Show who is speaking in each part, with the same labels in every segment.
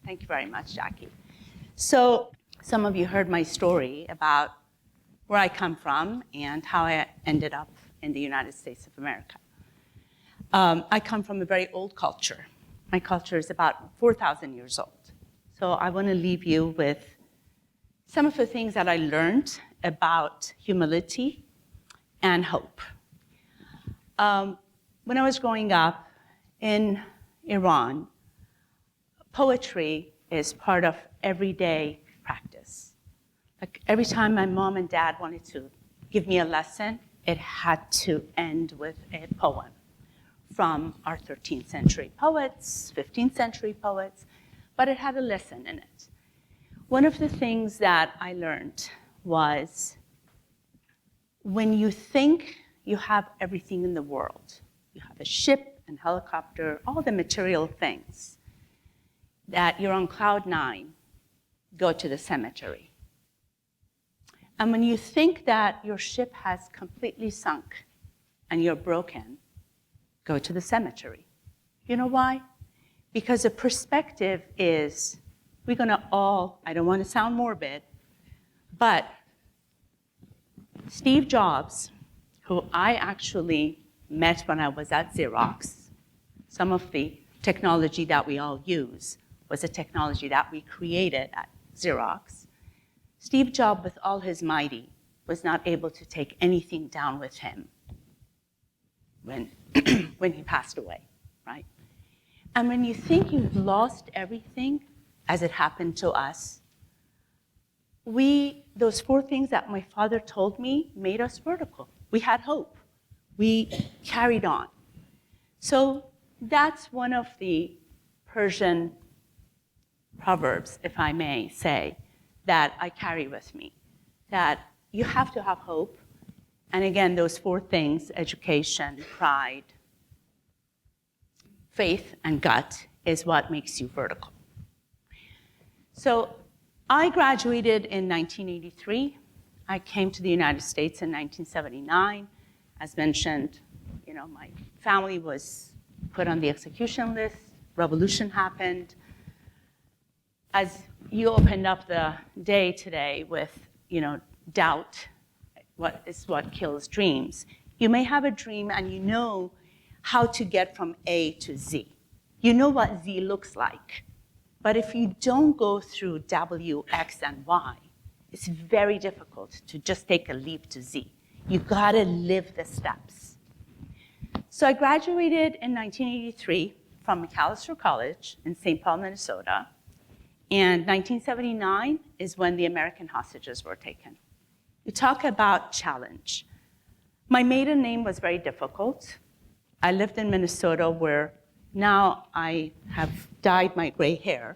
Speaker 1: Thank you very much, Jackie. So some of you heard my story about where I come from and how I ended up in the United States of America. I come from a very old culture. My culture is about 4,000 years old. So I want to leave you with some of the things that I learned about humility and hope. When I was growing up in Iran, poetry is part of everyday practice. Like every time my mom and dad wanted to give me a lesson, it had to end with a poem from our 13th century poets, 15th century poets, but it had a lesson in it. One of the things that I learned was when you think you have everything in the world, you have a ship and helicopter, all the material things, that you're on cloud 9, go to the cemetery. And when you think that your ship has completely sunk and you're broken, go to the cemetery. You know why? Because the perspective is, we're gonna all, I don't wanna sound morbid, but Steve Jobs, who I actually met when I was at Xerox, some of the technology that we all use was a technology that we created at Xerox. Steve Jobs, with all his mighty, was not able to take anything down with him when, when he passed away, right? And when you think you've lost everything, as it happened to us, those 4 things that my father told me made us vertical. We had hope. We carried on. So that's one of the Persian proverbs, if I may say, that I carry with me, that you have to have hope. And again, those 4 things, education, pride, faith, and gut, is what makes you vertical. So I graduated in 1983. I came to the United States in 1979. As mentioned, my family was put on the execution list. Revolution happened. As you opened up the day today with, doubt, what kills dreams. You may have a dream and you know how to get from A to Z. You know what Z looks like. But if you don't go through W, X, and Y, it's very difficult to just take a leap to Z. You gotta live the steps. So I graduated in 1983 from McAllister College in St. Paul, Minnesota. And 1979 is when the American hostages were taken. You talk about challenge. My maiden name was very difficult. I lived in Minnesota where now I have dyed my gray hair.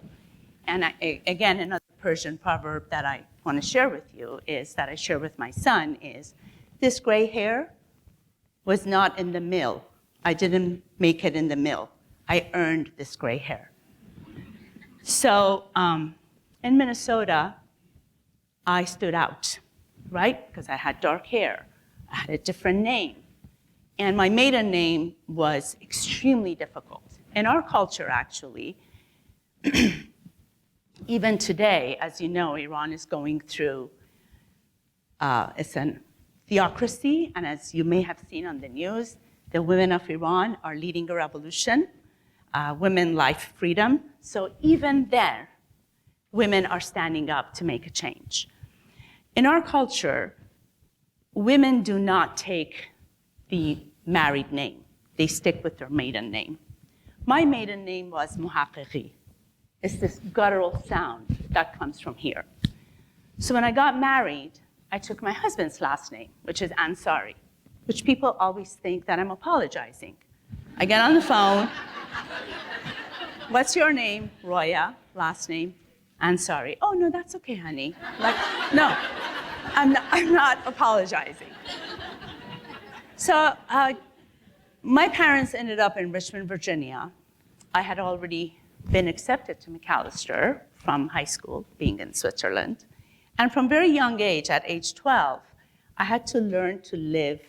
Speaker 1: And again, another Persian proverb that I want to share with you is that I share with my son is, this gray hair was not in the mill. I didn't make it in the mill. I earned this gray hair. So in Minnesota, I stood out, right? Because I had dark hair. I had a different name. And my maiden name was extremely difficult. In our culture, actually, even today, as you know, Iran is going through, it's a theocracy, and as you may have seen on the news, the women of Iran are leading a revolution, women, life, freedom. So even there, women are standing up to make a change. In our culture, women do not take the married name. They stick with their maiden name. My maiden name was Muhaqiqi. It's this guttural sound that comes from here. So when I got married, I took my husband's last name, which is Ansari, which people always think that I'm apologizing. I get on the phone. What's your name? Roya, last name, Ansari. Oh, no, that's okay, honey. Like, no, I'm not apologizing. So my parents ended up in Richmond, Virginia. I had already been accepted to McAllister from high school, being in Switzerland. And from very young age, at age 12, I had to learn to live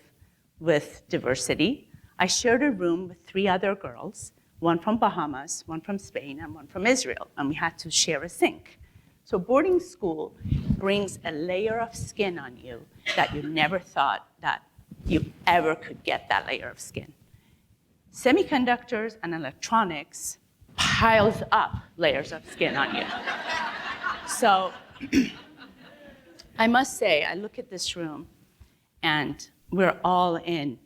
Speaker 1: with diversity. I shared a room with 3 other girls. one from Bahamas, one from Spain, and one from Israel, and we had to share a sink. So boarding school brings a layer of skin on you that you never thought that you ever could get that layer of skin. Semiconductors and electronics piles up layers of skin on you. So I must say, I look at this room, and we're all in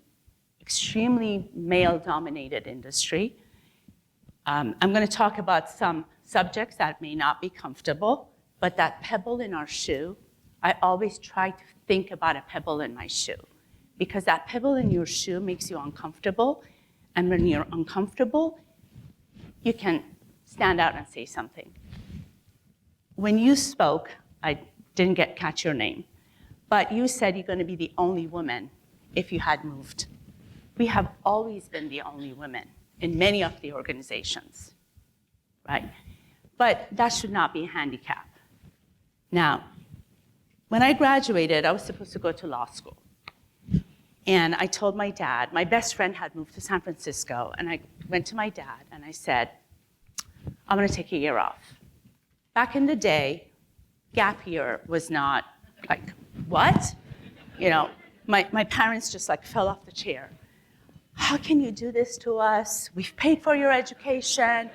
Speaker 1: extremely male-dominated industry. I'm going to talk about some subjects that may not be comfortable, but that pebble in our shoe, I always try to think about a pebble in my shoe, because that pebble in your shoe makes you uncomfortable, and when you're uncomfortable, you can stand out and say something. When you spoke, I didn't catch your name, but you said you're going to be the only woman if you had moved. We have always been the only women in many of the organizations, right? But that should not be a handicap. Now, when I graduated, I was supposed to go to law school. And I told my dad, my best friend had moved to San Francisco, and I went to my dad and I said, I'm going to take a year off. Back in the day, gap year was not like, what? You know, my parents just like fell off the chair. How can you do this to us? We've paid for your education.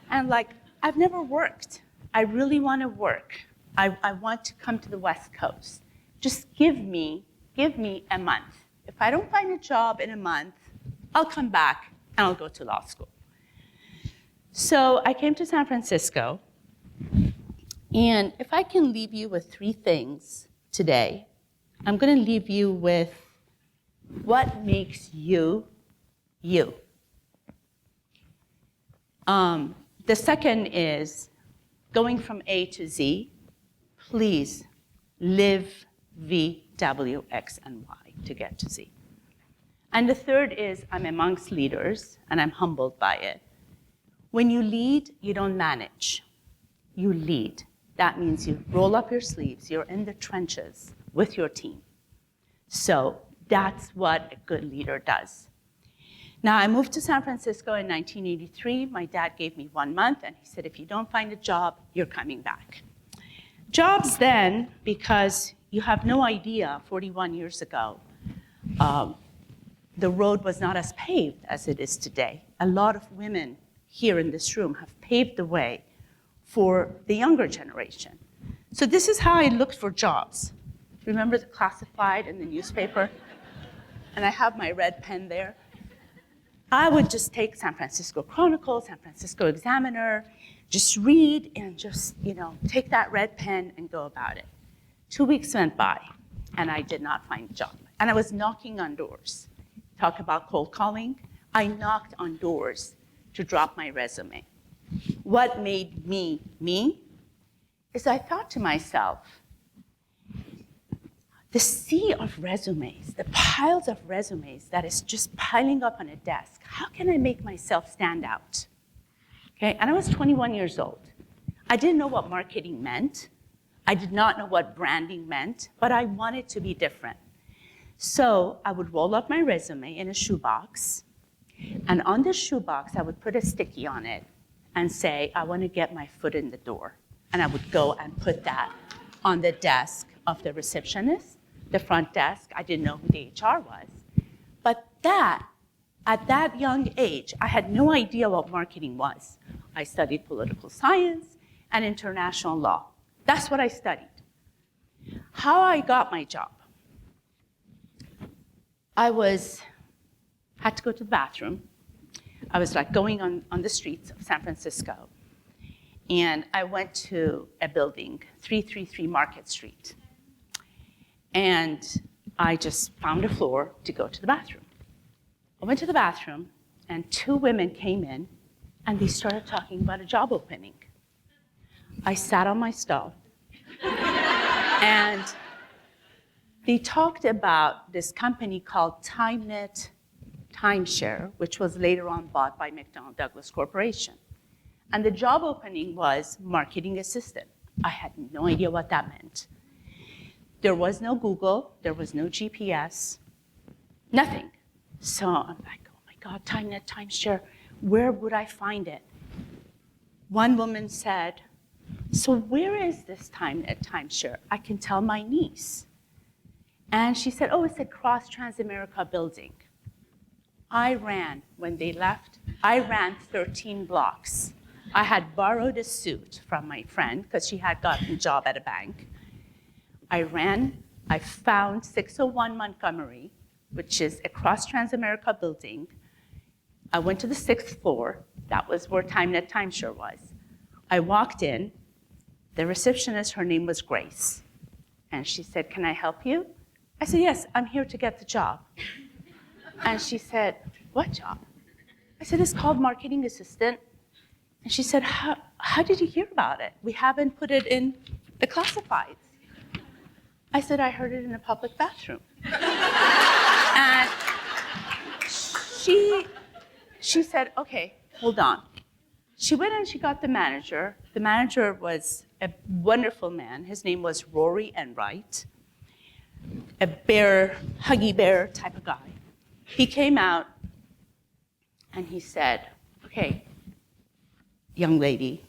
Speaker 1: And like, I've never worked. I really want to work. I want to come to the West Coast. Just give me a month. If I don't find a job in a month, I'll come back and I'll go to law school. So I came to San Francisco, and if I can leave you with 3 things today, I'm going to leave you with what makes you, you. The second is going from A to Z. Please live V, W, X, and Y to get to Z. And the third is I'm amongst leaders, and I'm humbled by it. When you lead, you don't manage. You lead. That means you roll up your sleeves. You're in the trenches with your team. So that's what a good leader does. Now, I moved to San Francisco in 1983. My dad gave me 1 month, and he said, if you don't find a job, you're coming back. Jobs then, because you have no idea, 41 years ago, the road was not as paved as it is today. A lot of women here in this room have paved the way for the younger generation. So this is how I looked for jobs. Remember the classified in the newspaper? And I have my red pen there. I would just take San Francisco Chronicle, San Francisco Examiner, just read and just, take that red pen and go about it. 2 weeks went by, and I did not find a job. And I was knocking on doors. Talk about cold calling. I knocked on doors to drop my resume. What made me me is I thought to myself, the sea of resumes, the piles of resumes that is just piling up on a desk, how can I make myself stand out? Okay, and I was 21 years old. I didn't know what marketing meant. I did not know what branding meant, but I wanted to be different. So I would roll up my resume in a shoebox, and on the shoebox, I would put a sticky on it and say, I want to get my foot in the door. And I would go and put that on the desk of the receptionist, the front desk. I didn't know who the HR was. But at that young age, I had no idea what marketing was. I studied political science and international law. That's what I studied. How I got my job. I had to go to the bathroom. I was like going on the streets of San Francisco. And I went to a building, 333 Market Street. And I just found a floor to go to the bathroom. I went to the bathroom, and 2 women came in, and they started talking about a job opening. I sat on my stall, and they talked about this company called TimeNet Timeshare, which was later on bought by McDonnell Douglas Corporation. And the job opening was marketing assistant. I had no idea what that meant. There was no Google, there was no GPS, nothing. So I'm like, oh my God, TimeNet Timeshare, where would I find it? One woman said, so where is this timeshare? I can tell my niece. And she said, oh, it's at Cross Transamerica building. When they left, I ran 13 blocks. I had borrowed a suit from my friend because she had gotten a job at a bank. I found 601 Montgomery, which is across Transamerica building. I went to the 6th floor. That was where TimeNet Timeshare was. I walked in. The receptionist, her name was Grace. And she said, can I help you? I said, yes, I'm here to get the job. And she said, what job? I said, it's called marketing assistant. And she said, how did you hear about it? We haven't put it in the classifieds. I said, I heard it in a public bathroom. And she said, okay, hold on. She went and she got the manager. The manager was a wonderful man. His name was Rory Enright, a bear, huggy bear type of guy. He came out and he said, okay, young lady,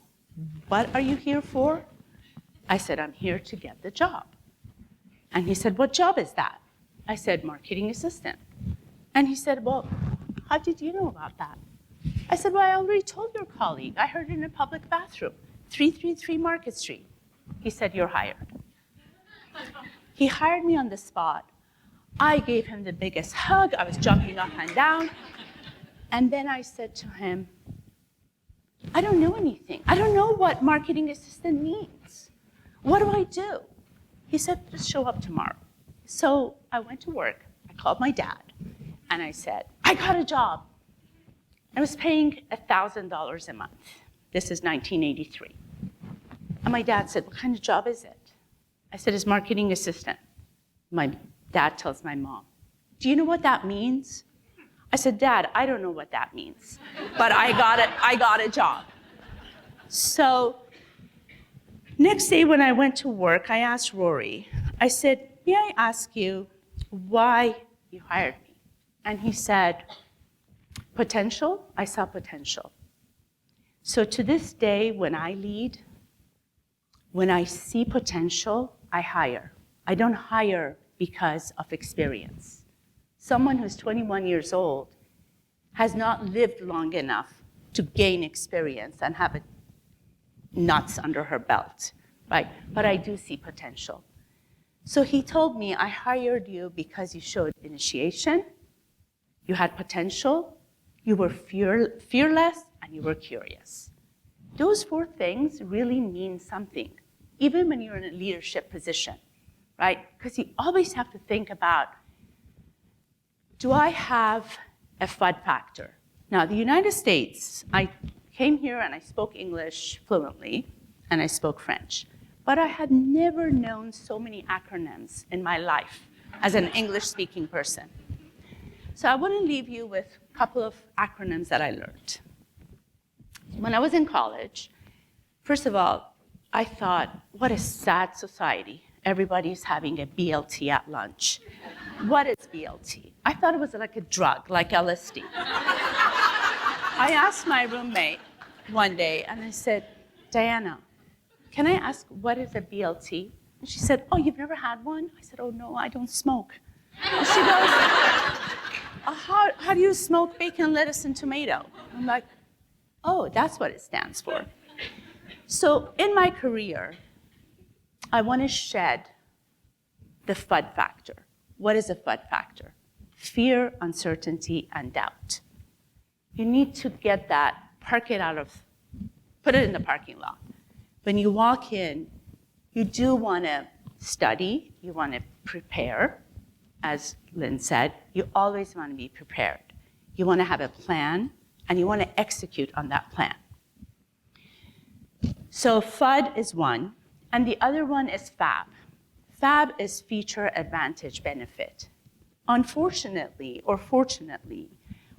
Speaker 1: what are you here for? I said, I'm here to get the job. And he said, what job is that? I said, marketing assistant. And he said, well, how did you know about that? I said, well, I already told your colleague. I heard it in a public bathroom, 333 Market Street. He said, you're hired. He hired me on the spot. I gave him the biggest hug. I was jumping up and down. And then I said to him, I don't know anything. I don't know what marketing assistant means. What do I do? He said, just show up tomorrow. So I went to work. I called my dad. And I said, I got a job. I was paying $1,000 a month. This is 1983. And my dad said, what kind of job is it? I said, it's marketing assistant. My dad tells my mom, do you know what that means? I said, Dad, I don't know what that means, but I got a job. So next day when I went to work, I asked Rory, I said, may I ask you why you hired me? And he said, potential, I saw potential. So to this day, when I lead, when I see potential, I hire. I don't hire because of experience. Someone who's 21 years old has not lived long enough to gain experience and have it nuts under her belt, right? But I do see potential. So he told me, I hired you because you showed initiation, you had potential, you were fearless, and you were curious. Those 4 things really mean something, even when you're in a leadership position, right? Because you always have to think about, do I have a FUD factor? Now, the United States, I came here and I spoke English fluently, and I spoke French. But I had never known so many acronyms in my life as an English-speaking person. So I want to leave you with a couple of acronyms that I learned. When I was in college, first of all, I thought, what a sad society. Everybody's having a BLT at lunch. What is BLT? I thought it was like a drug, like LSD. I asked my roommate one day, and I said, Diana, can I ask what is a BLT? And she said, oh, you've never had one? I said, oh, no, I don't smoke. And she goes, how do you smoke bacon, lettuce, and tomato? I'm like, oh, that's what it stands for. So in my career, I want to shed the FUD factor. What is a FUD factor? Fear, uncertainty, and doubt. You need to get that, put it in the parking lot. When you walk in, you do want to study, you want to prepare. As Lynn said, you always want to be prepared. You want to have a plan, and you want to execute on that plan. So FUD is one, and the other one is FAB. FAB is feature, advantage, benefit. Unfortunately, or fortunately,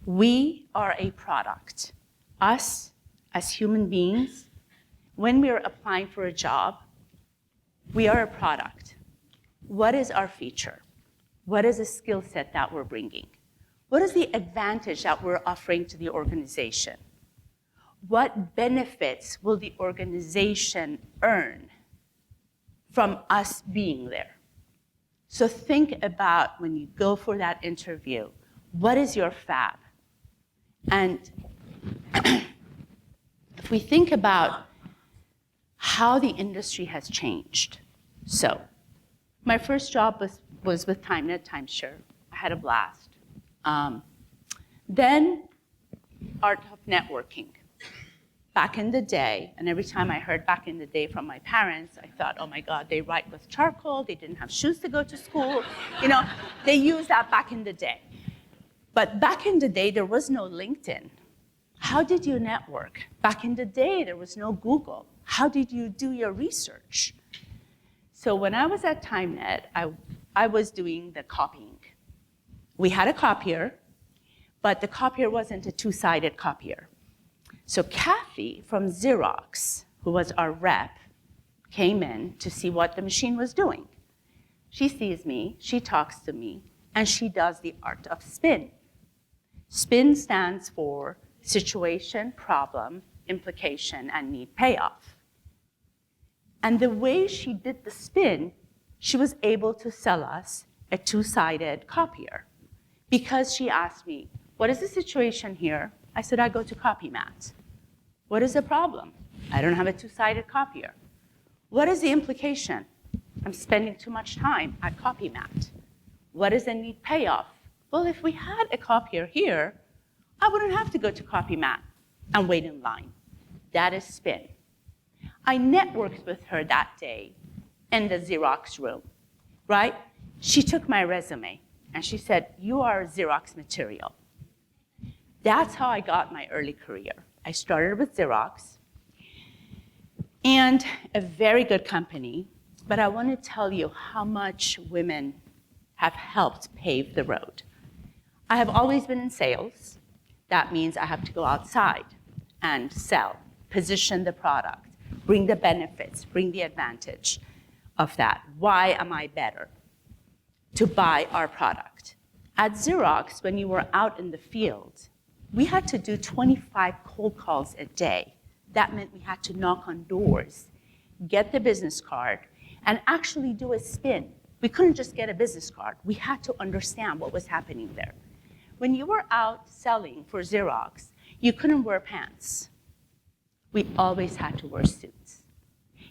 Speaker 1: we are a product. Us, as human beings, when we are applying for a job, we are a product. What is our feature? What is the skill set that we're bringing? What is the advantage that we're offering to the organization? What benefits will the organization earn from us being there? So think about when you go for that interview, what is your fab? And if we think about how the industry has changed. So my first job was with TimeNet Timeshare. I had a blast. Then art of networking. Back in the day, and every time I heard back in the day from my parents, I thought, oh my God, they write with charcoal, they didn't have shoes to go to school. They used that back in the day. But back in the day, there was no LinkedIn. How did you network? Back in the day, there was no Google. How did you do your research? So when I was at TimeNet, I was doing the copying. We had a copier, but the copier wasn't a two-sided copier. So Kathy from Xerox, who was our rep, came in to see what the machine was doing. She sees me, she talks to me, and she does the art of spin. SPIN stands for situation, problem, implication, and need payoff. And the way she did the spin, she was able to sell us a two-sided copier. Because she asked me, what is the situation here? I said, I go to CopyMat. What is the problem? I don't have a two-sided copier. What is the implication? I'm spending too much time at CopyMat. What is the need payoff? Well, if we had a copier here, I wouldn't have to go to CopyMat and wait in line. That is spin. I networked with her that day in the Xerox room, right? She took my resume and she said, you are Xerox material. That's how I got my early career. I started with Xerox, and a very good company, but I want to tell you how much women have helped pave the road. I have always been in sales. That means I have to go outside and sell, position the product, bring the benefits, bring the advantage of that. Why am I better to buy our product? At Xerox, when you were out in the field, we had to do 25 cold calls a day. That meant we had to knock on doors, get the business card, and actually do a spin. We couldn't just get a business card. We had to understand what was happening there. When you were out selling for Xerox, you couldn't wear pants. We always had to wear suits.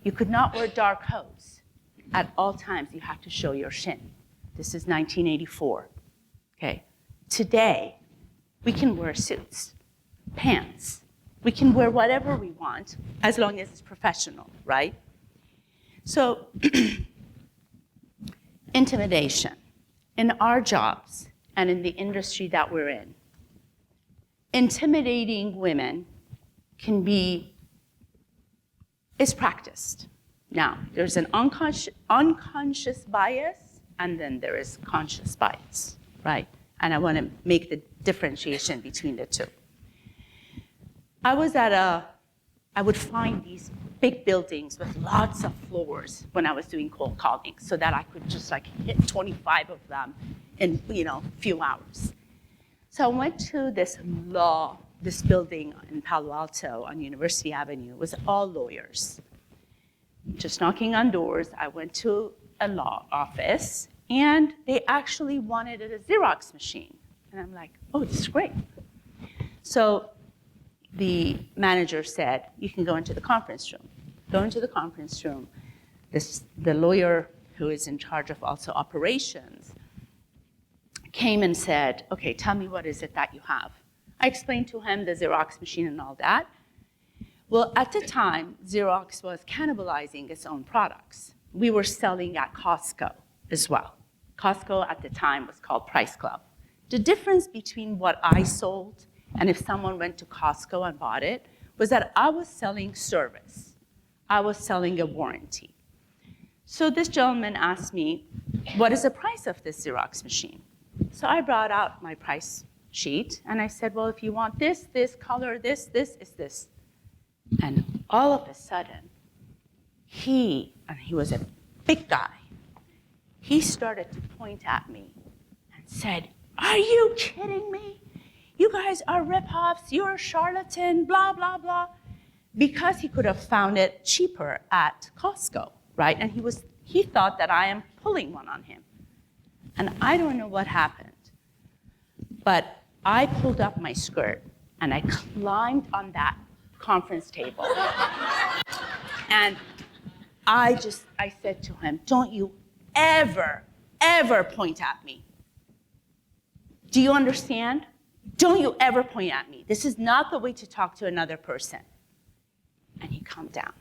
Speaker 1: You could not wear dark hose. At all times, you had to show your shin. This is 1984, okay? Today, we can wear suits, pants. We can wear whatever we want as long as it's professional, right? So, intimidation in our jobs and in the industry that we're in. Intimidating women is practiced. Now, there's an unconscious bias, and then there is conscious bias, right? And I want to make the differentiation between the two. I would find these big buildings with lots of floors when I was doing cold calling so that I could just hit 25 of them in few hours. So I went to this building in Palo Alto on University Avenue. It was all lawyers. Just knocking on doors, I went to a law office, and they actually wanted a Xerox machine. And I'm like, oh, this is great. So the manager said, you can go into the conference room. Go into the conference room. The lawyer who is in charge of also operations came and said, okay, tell me what is it that you have. I explained to him the Xerox machine and all that. Well, at the time, Xerox was cannibalizing its own products. We were selling at Costco as well. Costco at the time was called Price Club. The difference between what I sold and if someone went to Costco and bought it was that I was selling service. I was selling a warranty. So this gentleman asked me, what is the price of this Xerox machine? So I brought out my price sheet, and I said, well, if you want this color, this is this. And all of a sudden, he was a big guy, he started to point at me and said, Are you kidding me? You guys are ripoffs, you're a charlatan, blah, blah, blah. Because he could have found it cheaper at Costco, right? And he thought that I am pulling one on him. And I don't know what happened, but I pulled up my skirt and I climbed on that conference table. And I said to him, don't you ever, ever point at me. Do you understand? Don't you ever point at me. This is not the way to talk to another person. And he calmed down.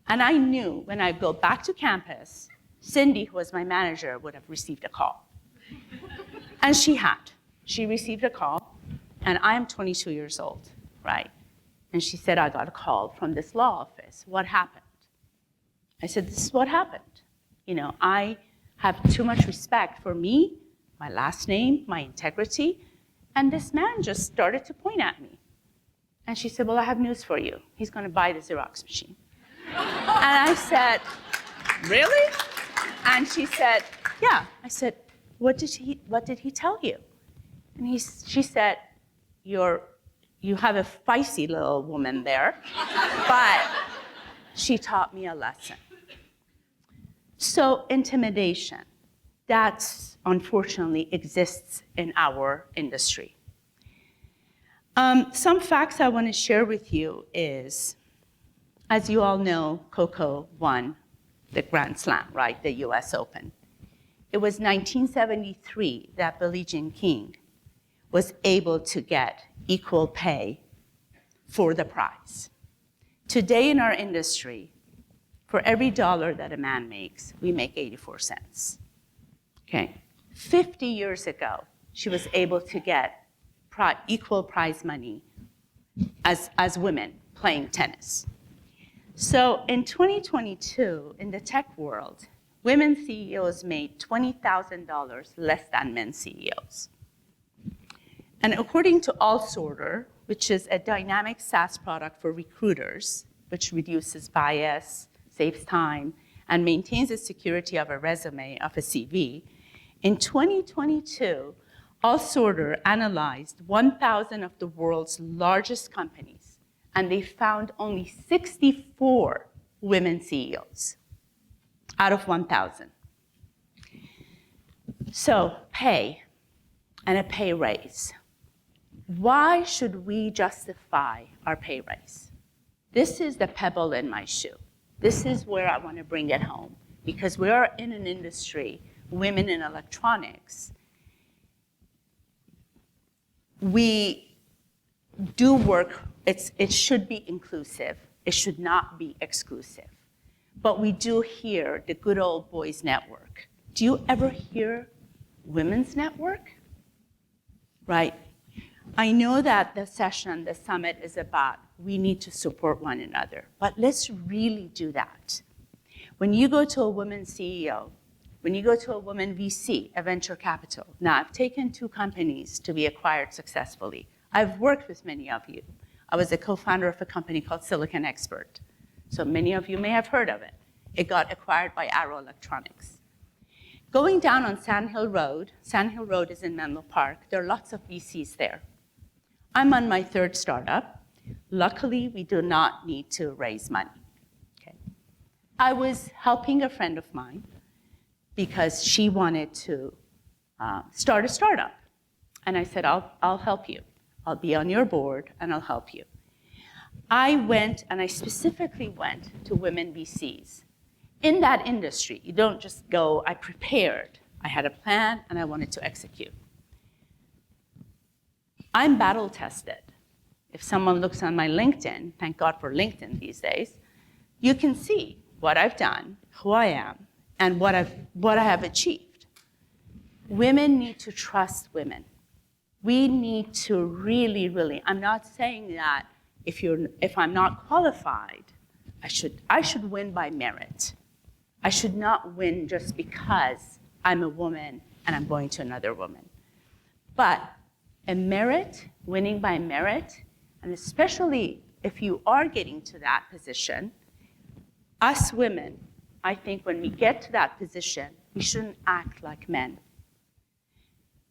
Speaker 1: And I knew when I go back to campus, Cindy, who was my manager, would have received a call. And she had. She received a call, and I'm 22 years old, right? And she said, I got a call from this law office. What happened? I said, this is what happened. You know, I have too much respect for me, my last name, my integrity, and this man just started to point at me. And she said, well, I have news for you. He's going to buy the Xerox machine. And I said, really? And she said, yeah. I said, what did he tell you? And she said, you have a feisty little woman there, but she taught me a lesson. So intimidation, that unfortunately exists in our industry. Some facts I want to share with you is, as you all know, Coco won the Grand Slam, right, the US Open. It was 1973 that Billie Jean King was able to get equal pay for the prize. Today in our industry, for every dollar that a man makes, we make 84 cents. Okay. 50 years ago, she was able to get equal prize money as women playing tennis. So in 2022, in the tech world, women CEOs made $20,000 less than men CEOs. And according to AllSorter, which is a dynamic SaaS product for recruiters, which reduces bias, saves time, and maintains the security of a resume, of a CV, in 2022, AllSorter analyzed 1,000 of the world's largest companies, and they found only 64 women CEOs out of 1,000. So pay and a pay raise. Why should we justify our pay raise? This is the pebble in my shoe. This is where I want to bring it home, because we are in an industry, women in electronics, we do work, it should be inclusive. It should not be exclusive. But we do hear the good old boys network. Do you ever hear women's network? Right? I know that the session, the summit is about we need to support one another, but let's really do that. When you go to a woman CEO, when you go to a woman VC, a venture capital, now I've taken 2 companies to be acquired successfully. I've worked with many of you. I was a co-founder of a company called Silicon Expert. So many of you may have heard of it. It got acquired by Arrow Electronics. Going down on Sand Hill Road is in Menlo Park, there are lots of VCs there. I'm on my 3rd startup. Luckily, we do not need to raise money. Okay. I was helping a friend of mine because she wanted to start a startup. And I said, I'll help you. I'll be on your board and I'll help you. I went, and I specifically went to women VCs. In that industry, you don't just go, I prepared. I had a plan and I wanted to execute. I'm battle tested. If someone looks on my LinkedIn, thank God for LinkedIn these days, you can see what I've done, who I am, and what I have achieved. Women need to trust women. We need to really, really, I'm not saying that if I'm not qualified, I should win by merit. I should not win just because I'm a woman and I'm going to another woman. But a merit, winning by merit, and especially if you are getting to that position, us women, I think when we get to that position, we shouldn't act like men.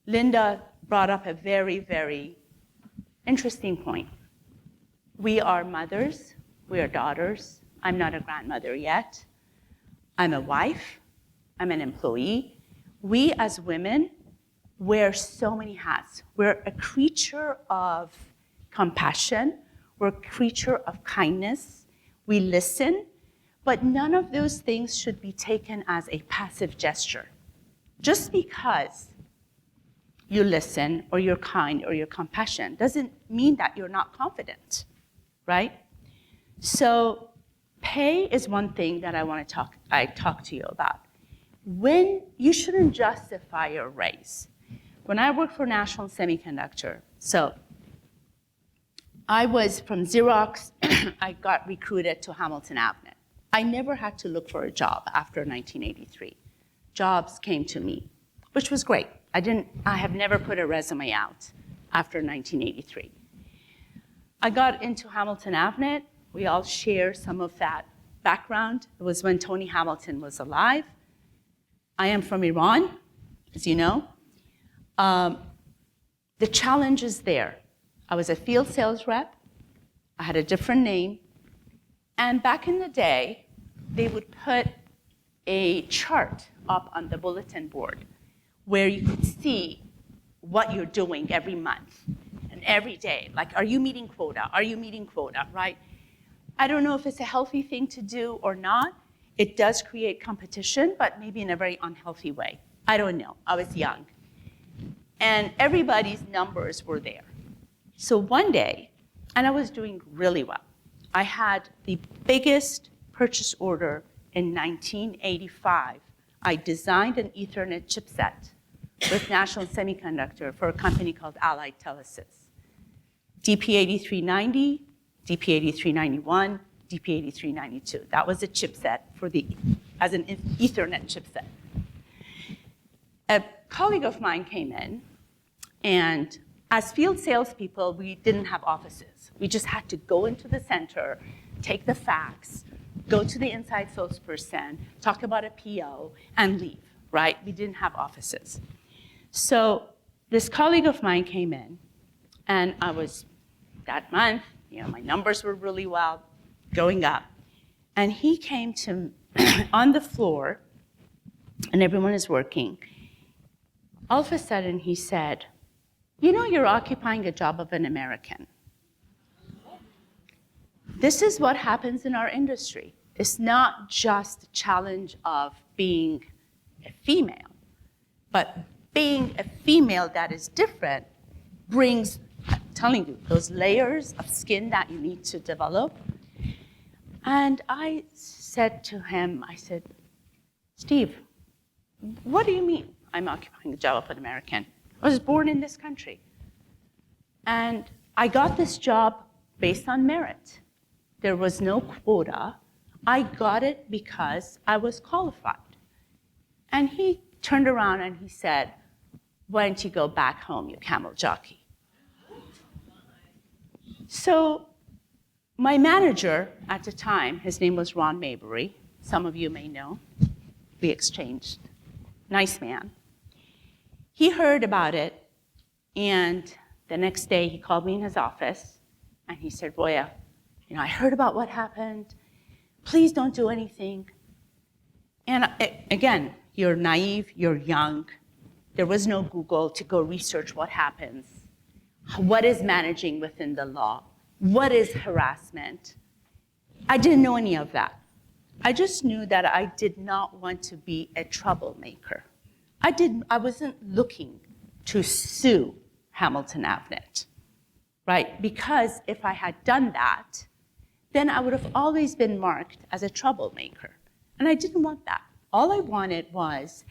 Speaker 1: Linda brought up a very, very interesting point. We are mothers, we are daughters. I'm not a grandmother yet. I'm a wife, I'm an employee. We as women wear so many hats. We're a creature of compassion, we're a creature of kindness, we listen, but none of those things should be taken as a passive gesture. Just because you listen or you're kind or you're compassionate doesn't mean that you're not confident, right? So pay is one thing that I talk to you about. When you shouldn't justify your raise. When I worked for National Semiconductor, so I was from Xerox, I got recruited to Hamilton Avnet. I never had to look for a job after 1983. Jobs came to me, which was great. I have never put a resume out after 1983. I got into Hamilton Avnet. We all share some of that background. It was when Tony Hamilton was alive. I am from Iran, as you know. The challenge is there. I was a field sales rep. I had a different name. And back in the day, they would put a chart up on the bulletin board where you could see what you're doing every month and every day. Like, are you meeting quota? Are you meeting quota, right? I don't know if it's a healthy thing to do or not. It does create competition, but maybe in a very unhealthy way. I don't know. I was young. And everybody's numbers were there. So one day, and I was doing really well. I had the biggest purchase order in 1985. I designed an Ethernet chipset with National Semiconductor for a company called Allied Telesis. DP8390, DP8391, DP8392. That was a chipset as an Ethernet chipset. A colleague of mine came in, and as field salespeople, we didn't have offices. We just had to go into the center, take the fax, go to the inside salesperson, talk about a PO, and leave, right? We didn't have offices. So this colleague of mine came in, and I was, that month, my numbers were really well, going up. And he came to, on the floor, and everyone is working. All of a sudden, he said, you're occupying a job of an American. This is what happens in our industry. It's not just a challenge of being a female, but being a female that is different brings, I'm telling you, those layers of skin that you need to develop. And I said to him, Steve, what do you mean I'm occupying the job of an American? I was born in this country. And I got this job based on merit. There was no quota. I got it because I was qualified. And he turned around and he said, why don't you go back home, you camel jockey? So my manager at the time, his name was Ron Mabry. Some of you may know. We exchanged. Nice man. He heard about it, and the next day he called me in his office, and he said, Boya, I heard about what happened. Please don't do anything. And again, you're naive, you're young. There was no Google to go research what happens. What is managing within the law? What is harassment? I didn't know any of that. I just knew that I did not want to be a troublemaker. I wasn't looking to sue Hamilton Avnet, right? Because if I had done that, then I would have always been marked as a troublemaker. And I didn't want that. All I wanted was,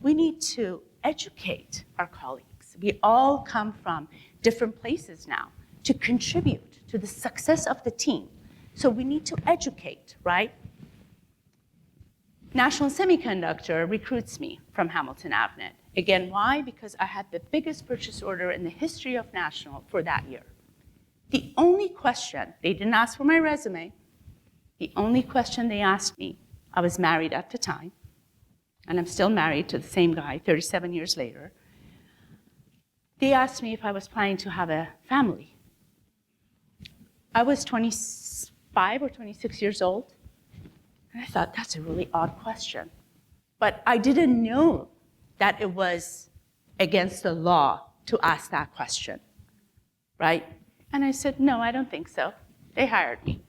Speaker 1: we need to educate our colleagues. We all come from different places now to contribute to the success of the team. So we need to educate, right? National Semiconductor recruits me from Hamilton Avnet. Again, why? Because I had the biggest purchase order in the history of National for that year. The only question, they didn't ask for my resume, the only question they asked me, I was married at the time, and I'm still married to the same guy 37 years later. they asked me if I was planning to have a family. I was 25 or 26 years old, and I thought, that's a really odd question. But I didn't know that it was against the law to ask that question, right? And I said, no, I don't think so. They hired me.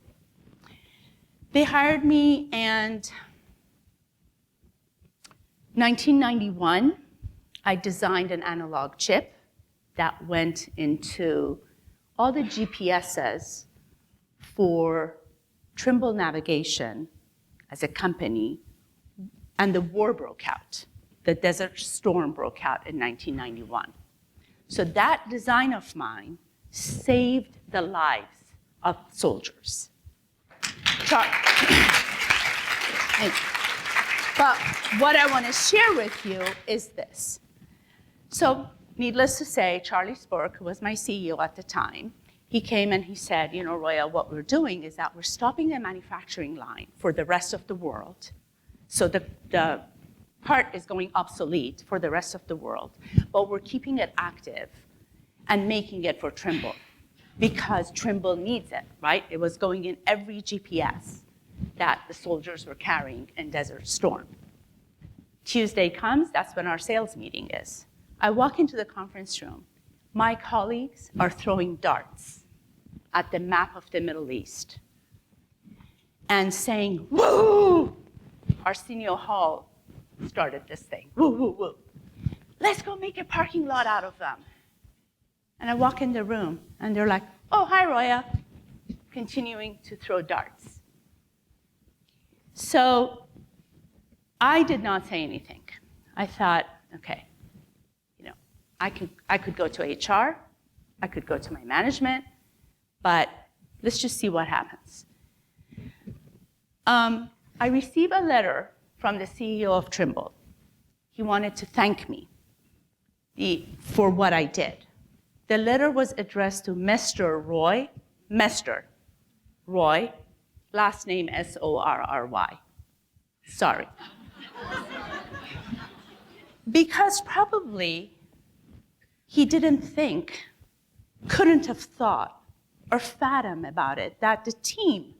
Speaker 1: They hired me, and 1991, I designed an analog chip that went into all the GPSs for Trimble Navigation as a company, and the war broke out. The Desert Storm broke out in 1991. So that design of mine saved the lives of soldiers. But what I want to share with you is this. So needless to say, Charlie Spork, who was my CEO at the time, he came and he said, you know, Roya, what we're doing is that we're stopping the manufacturing line for the rest of the world. So the part is going obsolete for the rest of the world, but we're keeping it active and making it for Trimble because Trimble needs it, right? It was going in every GPS that the soldiers were carrying in Desert Storm. Tuesday comes, that's when our sales meeting is. I walk into the conference room. My colleagues are throwing darts at the map of the Middle East and saying, woo! Arsenio Hall started this thing, woo, woo, woo. Let's go make a parking lot out of them. And I walk in the room, and they're like, oh, hi, Roya, continuing to throw darts. So I did not say anything. I thought, okay, you know, I could go to HR, I could go to my management, but let's just see what happens. I received a letter from the CEO of Trimble. He wanted to thank me for what I did. The letter was addressed to Mr. Roy, last name Sorry. Sorry. Because probably he didn't think, couldn't have thought, or fathom about it, that the team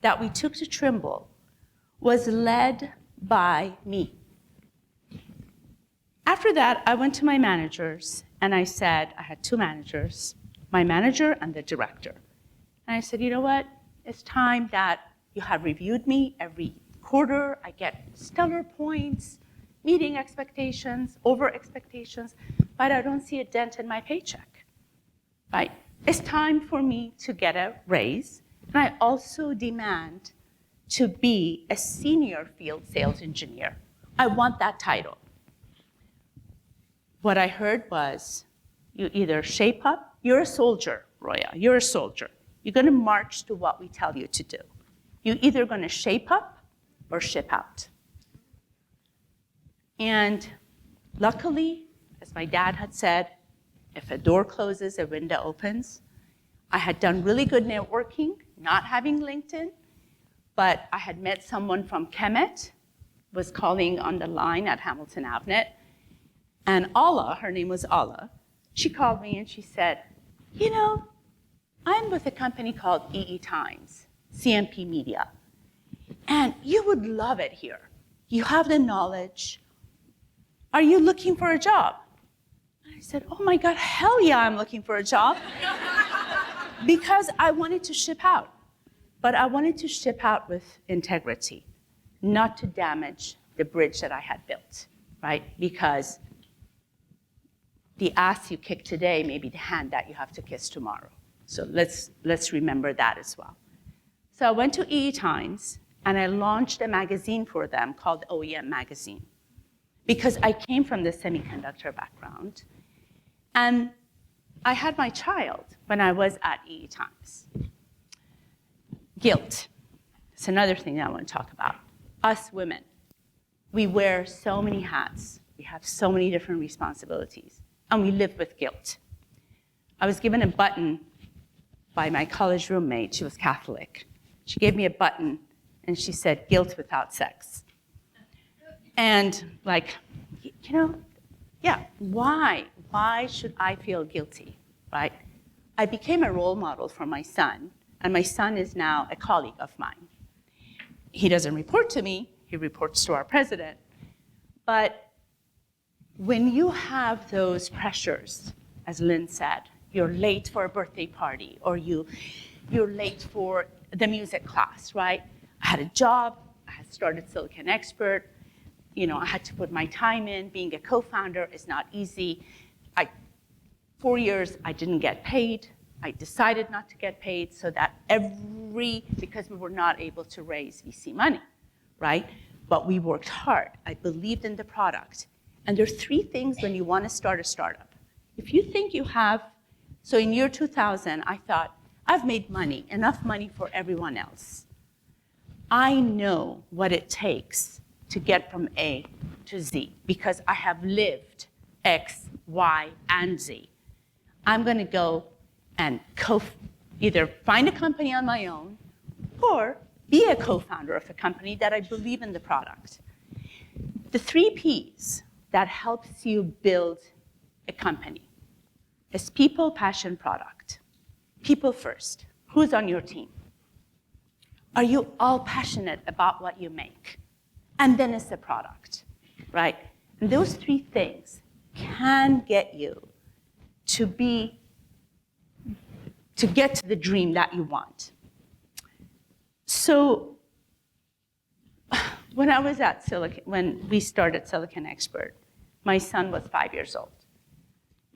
Speaker 1: that we took to Trimble was led by me. After that, I went to my managers, and I said, I had two managers, my manager and the director. And I said, you know what? It's time that you have reviewed me every quarter. I get stellar points, meeting expectations, over expectations, but I don't see a dent in my paycheck, right? It's time for me to get a raise, and I also demand to be a senior field sales engineer. I want that title. What I heard was, you either shape up, you're a soldier, Roya, you're a soldier. You're gonna march to what we tell you to do. You're either gonna shape up or ship out. And luckily, as my dad had said, if a door closes, a window opens. I had done really good networking, not having LinkedIn, but I had met someone from Kemet, was calling on the line at Hamilton Avnet, and Alla, her name was Alla, she called me and she said, you know, I'm with a company called EE Times, CMP Media, and you would love it here. You have the knowledge. Are you looking for a job? I said, oh my God, hell yeah, I'm looking for a job. Because I wanted to ship out. But I wanted to ship out with integrity, not to damage the bridge that I had built, right? Because the ass you kick today may be the hand that you have to kiss tomorrow. So let's remember that as well. So I went to EE Times, and I launched a magazine for them called OEM Magazine, because I came from the semiconductor background, and I had my child when I was at EE Times. Guilt. It's another thing that I want to talk about. Us women, we wear so many hats. We have so many different responsibilities, and we live with guilt. I was given a button by my college roommate. She was Catholic. She gave me a button, and she said, guilt without sex. And like, you know, Yeah, why? Why should I feel guilty, right? I became a role model for my son, and my son is now a colleague of mine. He doesn't report to me, he reports to our president. But when you have those pressures, as Lynn said, you're late for a birthday party, or you're late for the music class, right? I had a job, I had started Silicon Expert, I had to put my time in. Being a co-founder is not easy. 4 years, I didn't get paid. I decided not to get paid so that because we were not able to raise VC money, right? But we worked hard. I believed in the product. And there are 3 things when you want to start a startup. If you think you have, so in year 2000, I thought, I've made money, enough money for everyone else. I know what it takes to get from A to Z because I have lived X, Y, and Z. I'm going to go and either find a company on my own or be a co-founder of a company that I believe in the product. The 3 Ps that helps you build a company is people, passion, product. People first. Who's on your team? Are you all passionate about what you make? And then it's the product, right? And those 3 things can get you to get to the dream that you want. So when we started Silicon Expert, my son was 5 years old.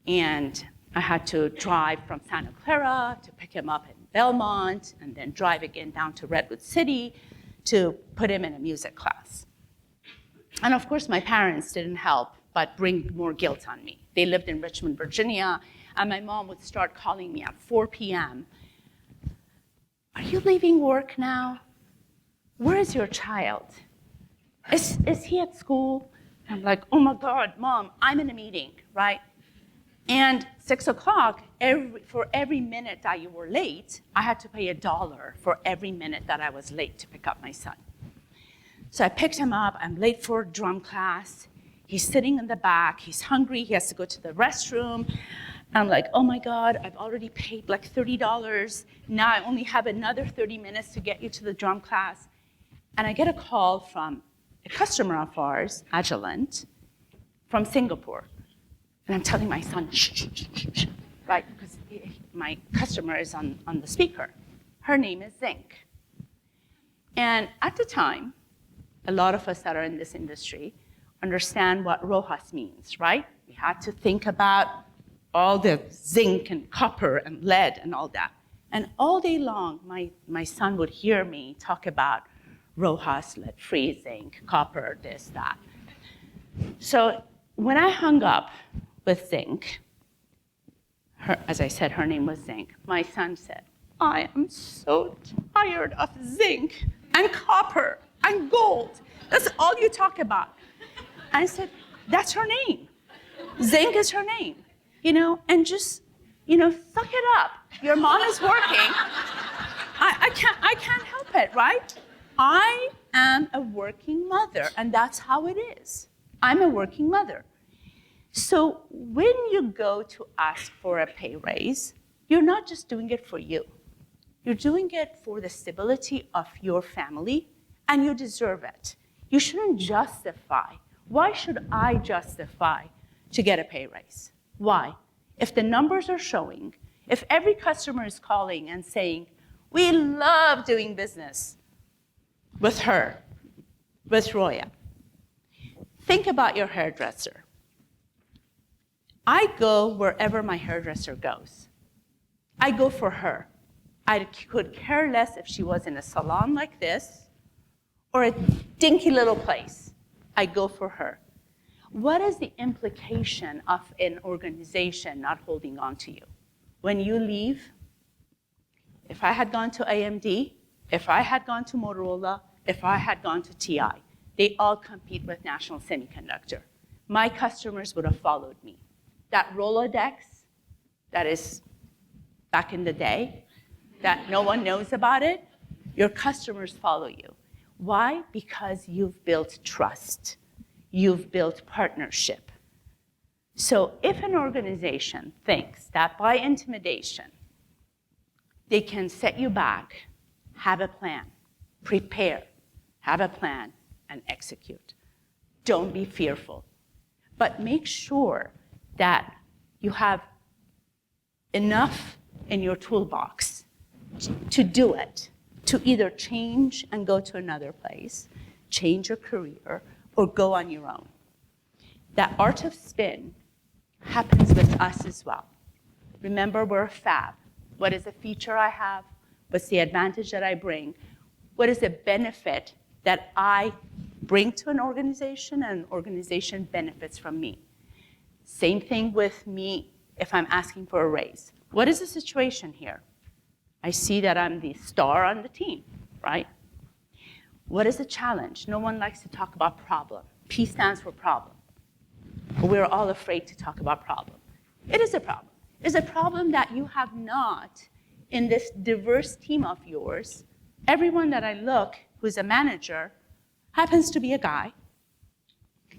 Speaker 1: And I had to drive from Santa Clara to pick him up in Belmont, and then drive again down to Redwood City to put him in a music class. And of course, my parents didn't help but bring more guilt on me. They lived in Richmond, Virginia, and my mom would start calling me at 4 p.m. Are you leaving work now? Where is your child? Is he at school? I'm like, oh my God, Mom, I'm in a meeting, right? And 6 o'clock, for every minute that you were late, I had to pay $1 for every minute that I was late to pick up my son. So I picked him up, I'm late for drum class. He's sitting in the back, he's hungry, he has to go to the restroom. I'm like, oh my God, I've already paid like $30. Now I only have another 30 minutes to get you to the drum class. And I get a call from a customer of ours, Agilent, from Singapore. And I'm telling my son, shh, shh, shh, shh, right? Because my customer is on the speaker. Her name is Zinc. And at the time, a lot of us that are in this industry understand what RoHS means, right? We had to think about all the zinc and copper and lead and all that. And all day long, my son would hear me talk about RoHS, lead-free, zinc, copper, this, that. So when I hung up with Zinc, as I said, her name was Zinc, my son said, I am so tired of zinc and copper and gold. That's all you talk about. And I said, that's her name. Zinc is her name. And just, suck it up. Your mom is working. I can't help it, right? I am a working mother, and that's how it is. I'm a working mother. So when you go to ask for a pay raise, you're not just doing it for you. You're doing it for the stability of your family, and you deserve it. You shouldn't justify. Why should I justify to get a pay raise? Why? If the numbers are showing, if every customer is calling and saying, we love doing business with her, with Roya. Think about your hairdresser. I go wherever my hairdresser goes. I go for her. I could care less if she was in a salon like this or a dinky little place. I go for her. What is the implication of an organization not holding on to you? When you leave, if I had gone to AMD, if I had gone to Motorola, if I had gone to TI, they all compete with National Semiconductor. My customers would have followed me. That Rolodex, that is back in the day, that no one knows about it, your customers follow you. Why? Because you've built trust. You've built partnership. So if an organization thinks that by intimidation, they can set you back, have a plan, prepare, have a plan, and execute. Don't be fearful. But make sure that you have enough in your toolbox to do it, to either change and go to another place, change your career, or go on your own. That art of spin happens with us as well. Remember, we're a fab. What is the feature I have? What's the advantage that I bring? What is the benefit that I bring to an organization and an organization benefits from me? Same thing with me if I'm asking for a raise. What is the situation here? I see that I'm the star on the team, right? What is the challenge? No one likes to talk about problem. P stands for problem. But we're all afraid to talk about problem. It is a problem. It's a problem that you have not, in this diverse team of yours, everyone that I look who's a manager happens to be a guy.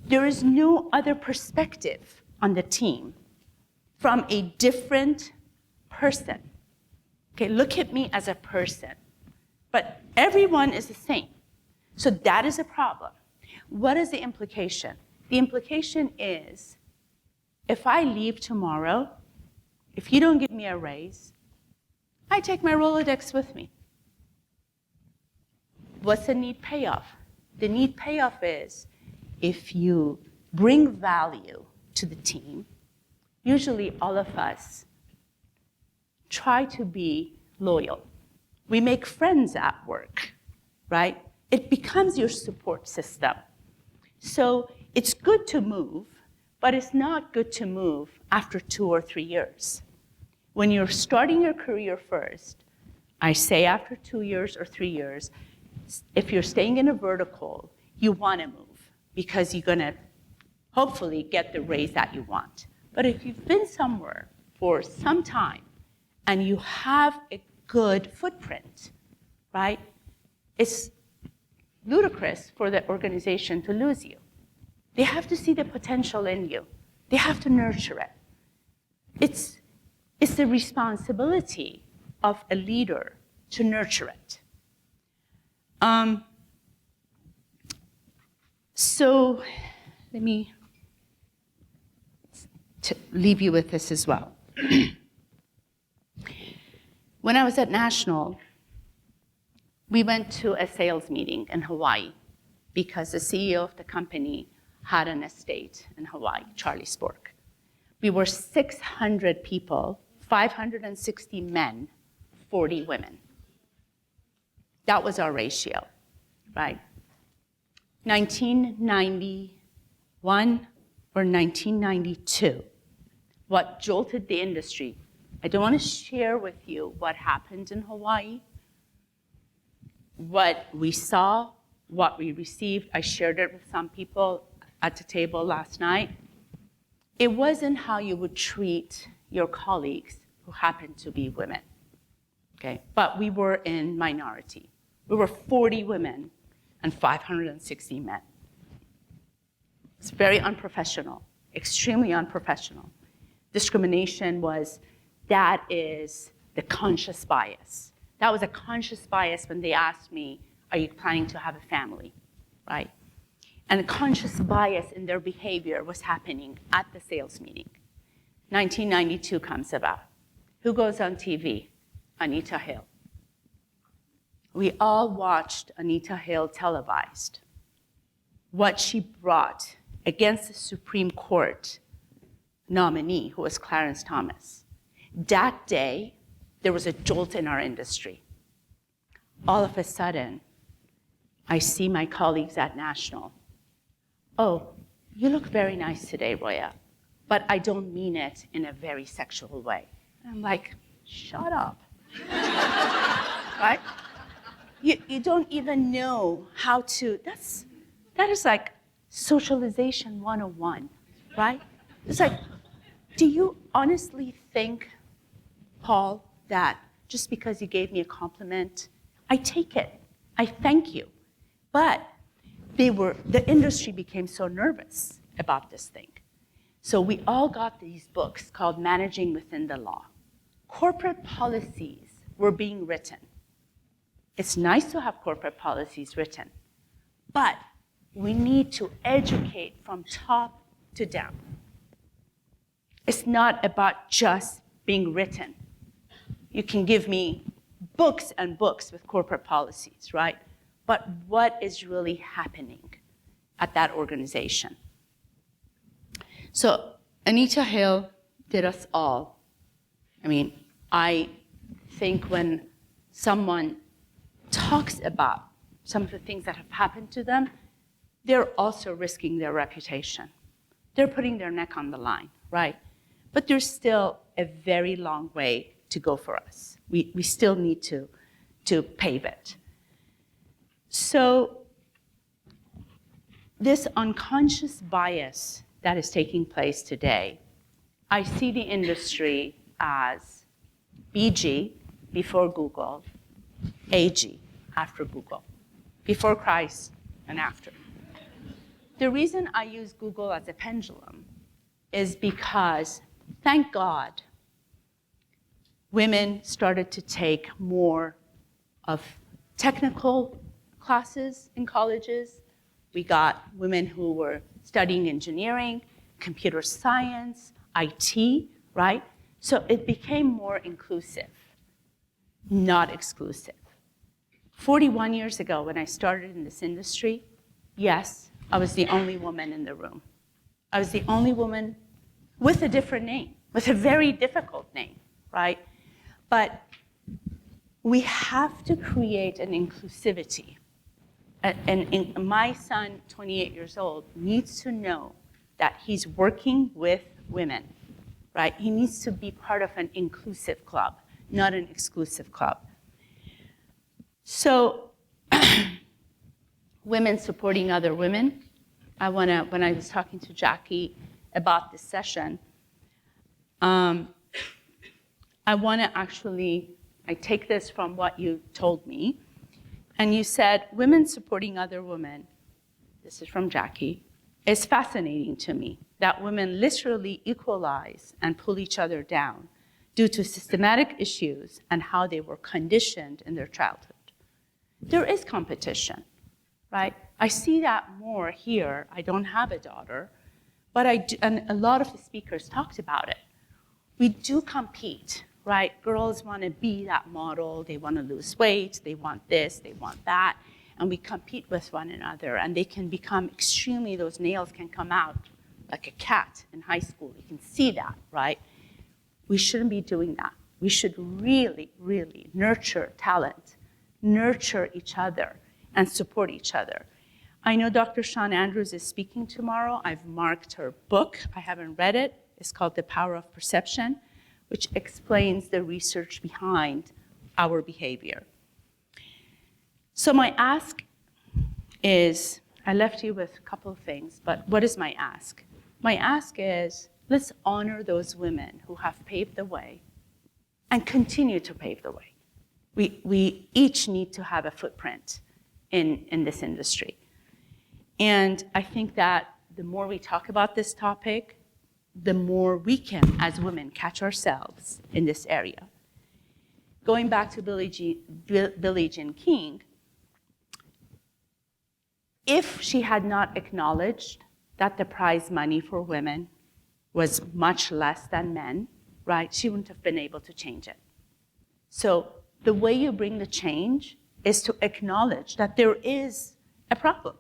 Speaker 1: There is no other perspective on the team from a different person. Okay, look at me as a person. But everyone is the same. So that is a problem. What is the implication? The implication is, if I leave tomorrow, if you don't give me a raise, I take my Rolodex with me. What's the need payoff? The need payoff is, if you bring value to the team, usually all of us try to be loyal. We make friends at work, right? It becomes your support system. So it's good to move, but it's not good to move after 2 or 3 years. When you're starting your career first, I say after 2 years or 3 years, if you're staying in a vertical, you want to move because you're going to hopefully get the raise that you want. But if you've been somewhere for some time and you have a good footprint, right, it's ludicrous for the organization to lose you. They have to see the potential in you. They have to nurture it. It's the responsibility of a leader to nurture it. So let me leave you with this as well. When I was at National, we went to a sales meeting in Hawaii because the CEO of the company had an estate in Hawaii, Charlie Spork. We were 600 people, 560 men, 40 women. That was our ratio, right? 1991 or 1992, what jolted the industry. I don't want to share with you what happened in Hawaii, what we saw, what we received. I shared it with some people at the table last night. It wasn't how you would treat your colleagues who happened to be women, okay? But we were in minority. We were 40 women and 560 men. It's very unprofessional, extremely unprofessional. Discrimination that is the conscious bias. That was a conscious bias when they asked me, are you planning to have a family, right? And a conscious bias in their behavior was happening at the sales meeting. 1992 comes about. Who goes on TV? Anita Hill. We all watched Anita Hill televised. What she brought against the Supreme Court nominee, who was Clarence Thomas. That day, there was a jolt in our industry. All of a sudden, I see my colleagues at National. Oh, you look very nice today, Roya, but I don't mean it in a very sexual way. And I'm like, shut up, right? You don't even know how to, that is like socialization 101, right? It's like, do you honestly think, Paul, that just because you gave me a compliment, I take it, I thank you. But the industry became so nervous about this thing. So we all got these books called Managing Within the Law. Corporate policies were being written. It's nice to have corporate policies written, but we need to educate from top to down. It's not about just being written. You can give me books and books with corporate policies, right? But what is really happening at that organization? So Anita Hill did us all. I mean, I think when someone talks about some of the things that have happened to them, they're also risking their reputation. They're putting their neck on the line, right? But there's still a very long way to go for us. We still need to pave it. So this unconscious bias that is taking place today, I see the industry as BG, before Google, AG, after Google, before Christ and after. The reason I use Google as a pendulum is because, thank God, women started to take more of technical classes in colleges. We got women who were studying engineering, computer science, IT, right? So it became more inclusive, not exclusive. 41 years ago, when I started in this industry, yes, I was the only woman in the room. I was the only woman with a different name, with a very difficult name, right? But we have to create an inclusivity. And my son, 28 years old, needs to know that he's working with women, right? He needs to be part of an inclusive club, not an exclusive club. So, women supporting other women. When I was talking to Jackie about this session, I take this from what you told me, and you said, women supporting other women, this is from Jackie, is fascinating to me, that women literally equalize and pull each other down due to systematic issues and how they were conditioned in their childhood. There is competition, right? I see that more here. I don't have a daughter, but I do, and a lot of the speakers talked about it. We do compete, right? Girls want to be that model. They want to lose weight. They want this. They want that. And we compete with one another. And they can become extremely, those nails can come out like a cat in high school. You can see that, right? We shouldn't be doing that. We should really, really nurture talent, nurture each other, and support each other. I know Dr. Shawn Andrews is speaking tomorrow. I've marked her book. I haven't read it. It's called The Power of Perception, which explains the research behind our behavior. So my ask is, I left you with a couple of things, but what is my ask? My ask is, let's honor those women who have paved the way and continue to pave the way. We each need to have a footprint in this industry. And I think that the more we talk about this topic, the more we can, as women, catch ourselves in this area. Going back to Billie Jean King, if she had not acknowledged that the prize money for women was much less than men, right, she wouldn't have been able to change it. So the way you bring the change is to acknowledge that there is a problem.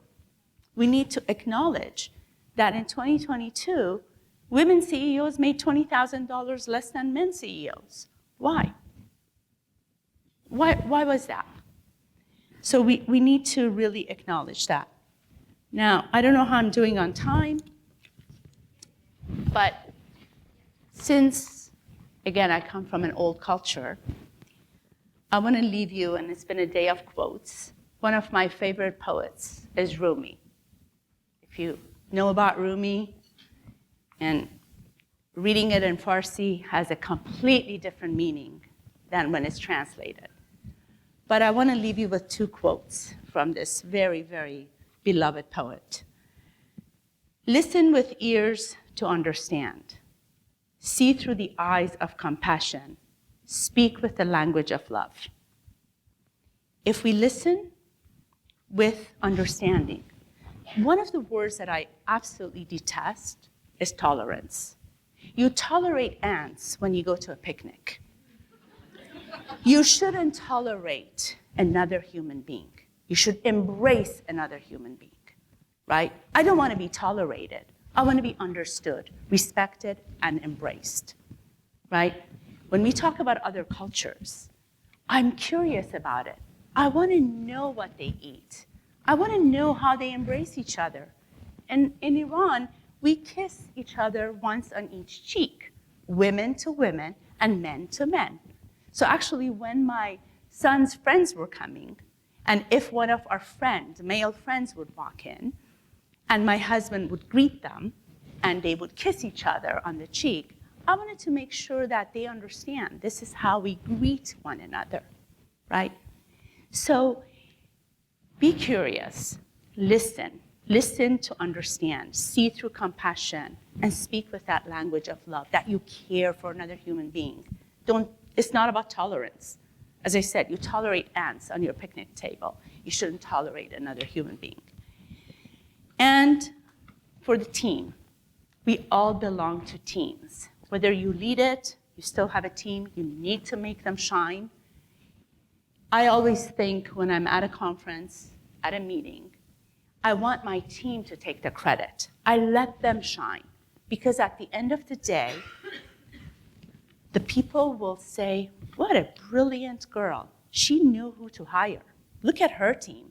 Speaker 1: We need to acknowledge that in 2022, women CEOs made $20,000 less than men CEOs. Why? Why was that? So we need to really acknowledge that. Now, I don't know how I'm doing on time, but since, again, I come from an old culture, I want to leave you, and it's been a day of quotes. One of my favorite poets is Rumi. If you know about Rumi, and reading it in Farsi has a completely different meaning than when it's translated. But I want to leave you with two quotes from this very, very beloved poet. Listen with ears to understand. See through the eyes of compassion. Speak with the language of love. If we listen with understanding, one of the words that I absolutely detest is tolerance. You tolerate ants when you go to a picnic. You shouldn't tolerate another human being. You should embrace another human being, right? I don't want to be tolerated. I want to be understood, respected, and embraced, right? When we talk about other cultures, I'm curious about it. I want to know what they eat. I want to know how they embrace each other. And in Iran, we kiss each other once on each cheek, women to women and men to men. So actually, when my son's friends were coming, and if one of our friends, male friends, would walk in, and my husband would greet them, and they would kiss each other on the cheek, I wanted to make sure that they understand this is how we greet one another, right? So be curious, listen to understand, see through compassion, and speak with that language of love, that you care for another human being. It's not about tolerance. As I said, you tolerate ants on your picnic table. You shouldn't tolerate another human being. And for the team, we all belong to teams. Whether you lead it, you still have a team, you need to make them shine. I always think when I'm at a conference, at a meeting, I want my team to take the credit. I let them shine. Because at the end of the day, the people will say, what a brilliant girl. She knew who to hire. Look at her team.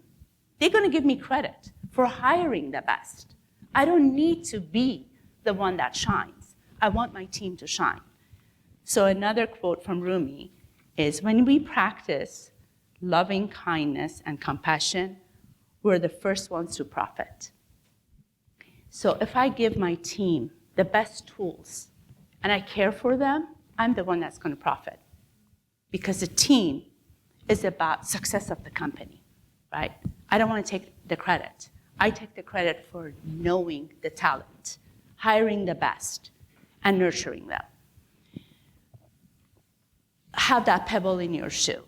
Speaker 1: They're going to give me credit for hiring the best. I don't need to be the one that shines. I want my team to shine. So another quote from Rumi is, when we practice loving kindness and compassion, we're the first ones to profit. So if I give my team the best tools and I care for them, I'm the one that's going to profit. Because the team is about success of the company, right? I don't want to take the credit. I take the credit for knowing the talent, hiring the best, and nurturing them. Have that pebble in your shoe.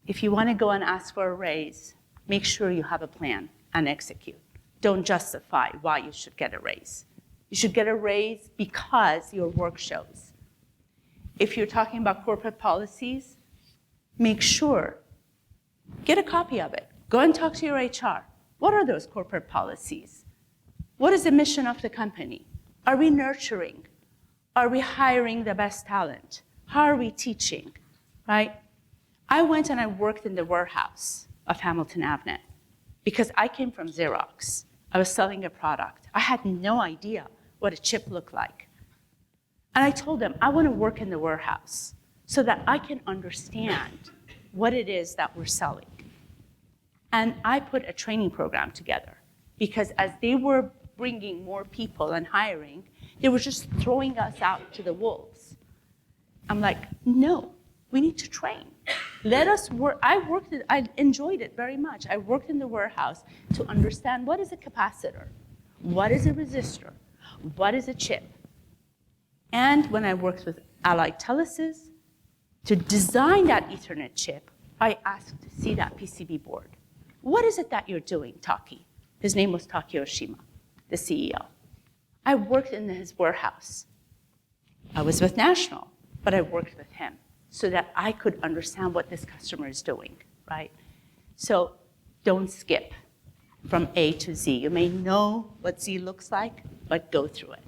Speaker 1: If you want to go and ask for a raise, make sure you have a plan and execute. Don't justify why you should get a raise. You should get a raise because your work shows. If you're talking about corporate policies, make sure, get a copy of it. Go and talk to your HR. What are those corporate policies? What is the mission of the company? Are we nurturing? Are we hiring the best talent? How are we teaching, right? I went and I worked in the warehouse of Hamilton Avenue because I came from Xerox. I was selling a product. I had no idea what a chip looked like. And I told them, I want to work in the warehouse so that I can understand what it is that we're selling. And I put a training program together because as they were bringing more people and hiring, they were just throwing us out to the wolves. I'm like, no, we need to train. Let us work. I enjoyed it very much. I worked in the warehouse to understand what is a capacitor, what is a resistor, what is a chip. And when I worked with Allied Telesis, to design that Ethernet chip, I asked to see that PCB board. What is it that you're doing, Taki? His name was Taki Oshima, the CEO. I worked in his warehouse. I was with National, but I worked with him so that I could understand what this customer is doing, right? So don't skip from A to Z. You may know what Z looks like, but go through it.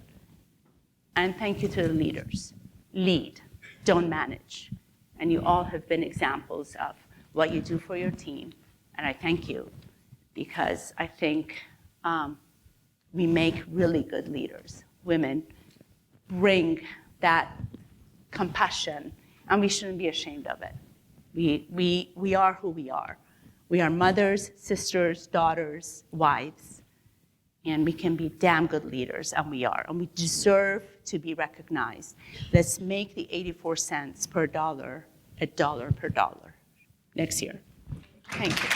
Speaker 1: And thank you to the leaders. Lead, don't manage. And you all have been examples of what you do for your team. And I thank you because I think we make really good leaders. Women bring that compassion, and we shouldn't be ashamed of it. We are who we are. We are mothers, sisters, daughters, wives, and we can be damn good leaders, and we are. And we deserve to be recognized. Let's make the 84 cents per dollar $1 per dollar next year. Thank you.